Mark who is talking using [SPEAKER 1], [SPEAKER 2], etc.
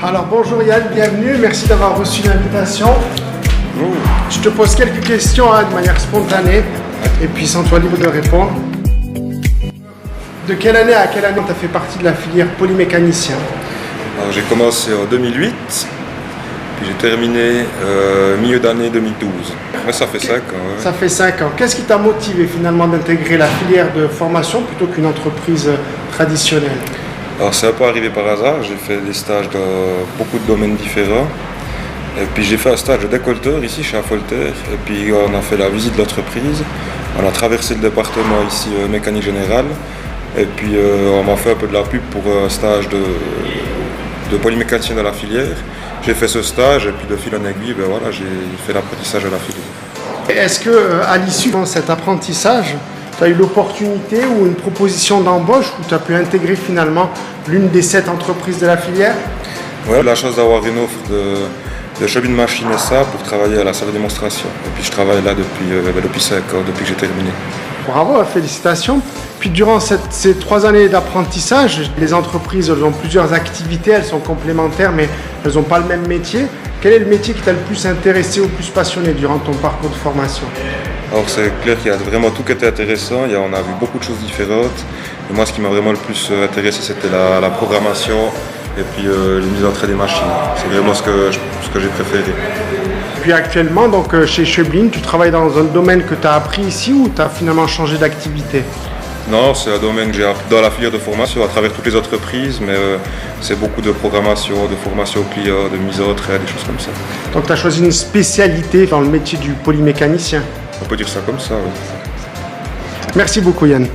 [SPEAKER 1] Alors bonjour Yann, bienvenue, merci d'avoir reçu l'invitation. Je te pose quelques questions de manière spontanée et puis sans toi libre de répondre. De quelle année à quelle année tu as fait partie de la filière polymécanicien?
[SPEAKER 2] Alors, j'ai commencé en 2008, puis j'ai terminé milieu d'année 2012. Mais ça fait 5 ans. Ouais.
[SPEAKER 1] Ça fait 5 ans. Qu'est-ce qui t'a motivé finalement d'intégrer la filière de formation plutôt qu'une entreprise traditionnelle?
[SPEAKER 2] Alors c'est un peu arrivé par hasard, j'ai fait des stages dans beaucoup de domaines différents. Et puis j'ai fait un stage de décolleteur ici chez Affolter. Et puis on a fait la visite de l'entreprise. On a traversé le département ici mécanique générale. Et puis on m'a fait un peu de la pub pour un stage de polymécanicien dans la filière. J'ai fait ce stage et puis de fil en aiguille, ben voilà, j'ai fait l'apprentissage de la filière.
[SPEAKER 1] Est-ce qu'à l'issue de cet apprentissage, tu as eu l'opportunité ou une proposition d'embauche où tu as pu intégrer finalement l'une des 7 entreprises de la filière?
[SPEAKER 2] Oui, j'ai eu la chance d'avoir une offre de cheville de machine SA pour travailler à la salle de démonstration. Et puis je travaille là depuis 5 ans, depuis que j'ai terminé.
[SPEAKER 1] Bravo, félicitations. Puis durant ces 3 années d'apprentissage, les entreprises elles ont plusieurs activités, elles sont complémentaires mais elles n'ont pas le même métier. Quel est le métier qui t'a le plus intéressé ou le plus passionné durant ton parcours de formation?
[SPEAKER 2] Alors c'est clair qu'il y a vraiment tout qui était intéressant, on a vu beaucoup de choses différentes. Et moi ce qui m'a vraiment le plus intéressé c'était la programmation et puis les mises en trait des machines. C'est vraiment ce que j'ai préféré.
[SPEAKER 1] Puis actuellement, donc, chez Schöblin, tu travailles dans un domaine que tu as appris ici ou tu as finalement changé d'activité?
[SPEAKER 2] Non, c'est un domaine que j'ai appris dans la filière de formation à travers toutes les entreprises, mais c'est beaucoup de programmation, de formation aux clients, de mise en trait, des choses comme ça.
[SPEAKER 1] Donc tu as choisi une spécialité dans le métier du polymécanicien?
[SPEAKER 2] On peut dire ça comme ça, oui.
[SPEAKER 1] Merci beaucoup Yann.